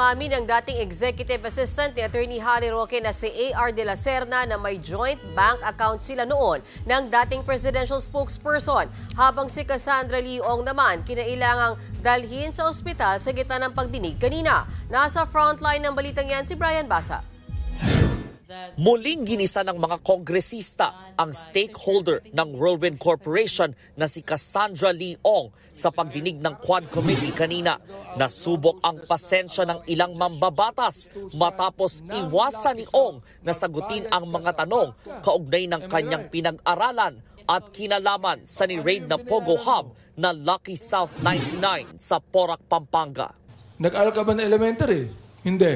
Umamin ang dating executive assistant ni Attorney Harry Roque na si A.R. de la Serna na may joint bank account sila noon ng dating presidential spokesperson, habang si Cassandra Leong naman kinailangang dalhin sa ospital sa gitna ng pagdinig kanina. Nasa frontline ng balitang yan si Brian Basa. Muling ginisa ng mga kongresista ang stakeholder ng Whirlwind Corporation na si Cassandra Leong sa pagdinig ng Quad Committee kanina. Nasubok ang pasensya ng ilang mambabatas matapos iwasan ni Ong na sagutin ang mga tanong kaugnay ng kanyang pinag-aralan at kinalaman sa ni-raid na Pogo Hub na Lucky South 99 sa Porac, Pampanga. Nag-aral ka ba ng elementary? Hindi.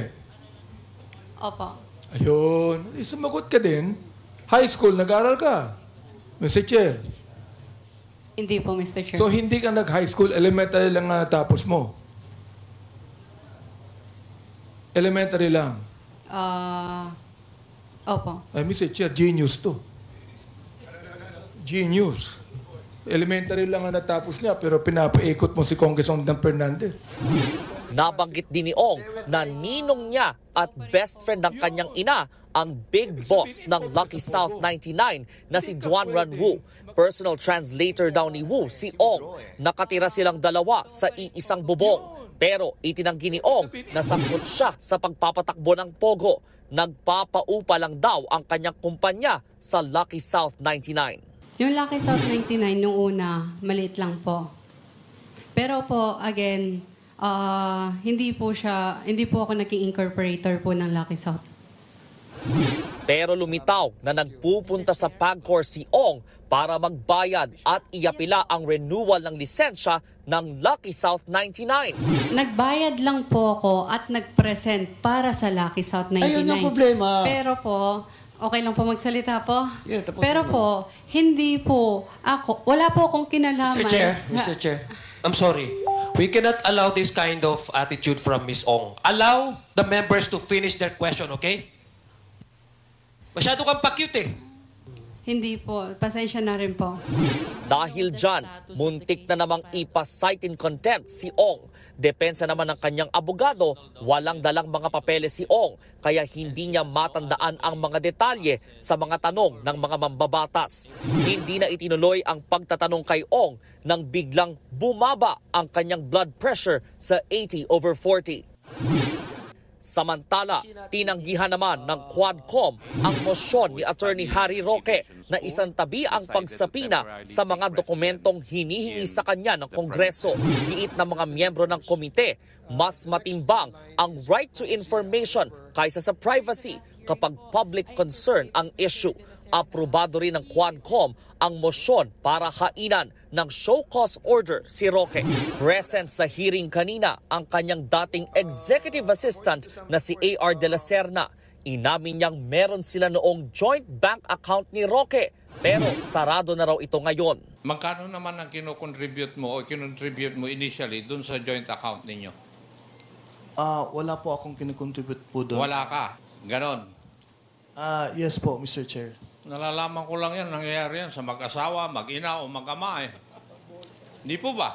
Opo. Ayun, sumagot ka din. High school, nag-aral ka. Mr. Chair. Hindi po, Mr. Chair. So, hindi ka nag-high school, elementary lang tapos mo? Elementary lang? Opo. Ay, Mr. Chair, genius to. Genius. Elementary lang ang natapos niya, pero pinapaikot mo si Congressman Dan Fernandez. Nabanggit din ni Ong na ninong niya at best friend ng kanyang ina ang big boss ng Lucky South 99 na si Duan Ran Wu. Personal translator daw ni Wu si Ong. Nakatira silang dalawa sa iisang bubong. Pero itinanggi ni Ong na sangkot siya sa pagpapatakbo ng Pogo. Nagpapaupa lang daw ang kanyang kumpanya sa Lucky South 99. Yung Lucky South 99 nung una, maliit lang po. Pero po, again, hindi po ako naging incorporator po ng Lucky South. Pero lumitaw na nagpupunta sa PAGCOR si Ong para magbayad at iapila ang renewal ng lisensya ng Lucky South 99. Nagbayad lang po ako at nag-present para sa Lucky South 99. Ayun ang problema. Pero po, okay lang po magsalita po? Yeah, tapos pero na. po, hindi po ako, wala po akong kinalaman. Mr. Chair, I'm sorry. We cannot allow this kind of attitude from Ms. Ong. Allow the members to finish their question, okay? Masyado kang pa-cute eh. Hindi po. Pasensya na rin po. Dahil dyan, muntik na namang ipa-cite in contempt si Ong. Depensa naman ng kanyang abogado, walang dalang mga papeles si Ong, kaya hindi niya matandaan ang mga detalye sa mga tanong ng mga mambabatas. Hindi na itinuloy ang pagtatanong kay Ong nang biglang bumaba ang kanyang blood pressure sa 80/40. Samantala, tinanggihan naman ng Quadcom ang mosyon ni Attorney Harry Roque na isantabi ang pagsapina sa mga dokumentong hinihingi sa kanya ng Kongreso. Giit ng mga miyembro ng komite, mas matimbang ang right to information kaysa sa privacy kapag public concern ang issue. Aprobado rin ng Quadcom ang mosyon para hainan ng show cause order si Roque. Present sa hearing kanina ang kanyang dating executive assistant na si A.R. de la Serna. Inamin niyang meron sila noong joint bank account ni Roque, pero sarado na raw ito ngayon. Magkano naman ang kinocontribute mo o kinontribute mo initially dun sa joint account ninyo? Wala po akong kinocontribute po doon. Wala ka? Ganon? Yes po, Mr. Chair. Nalalaman ko lang yan, nangyayari yan sa mag-asawa, mag-ina o mag-ama eh. Hindi po ba?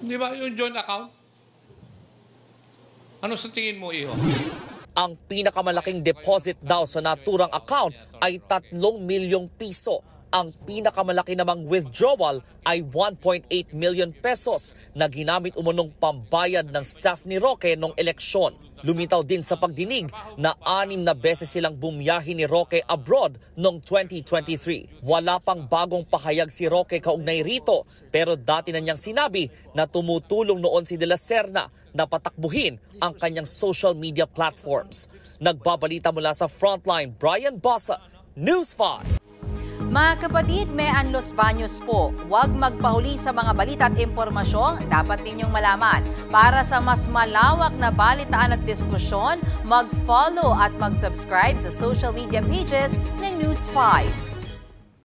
Di ba yung joint account? Ano sa tingin mo, iho? Ang pinakamalaking deposit daw sa naturang account ay 3 milyong piso. Ang pinakamalaki namang withdrawal ay 1.8 million pesos na ginamit umunong pambayad ng staff ni Roque nung eleksyon. Lumitaw din sa pagdinig na 6 na beses silang bumiyahe ni Roque abroad noong 2023. Wala pang bagong pahayag si Roque kaugnay rito, pero dati na niyang sinabi na tumutulong noon si De La Serna na patakbuhin ang kanyang social media platforms. Nagbabalita mula sa Frontline, Brian Basa, News 5. Mga kapatid, may Los Baños po. Huwag magpahuli sa mga balita at impormasyong dapat ninyong malaman. Para sa mas malawak na balitaan at diskusyon, mag-follow at mag-subscribe sa social media pages ng News 5.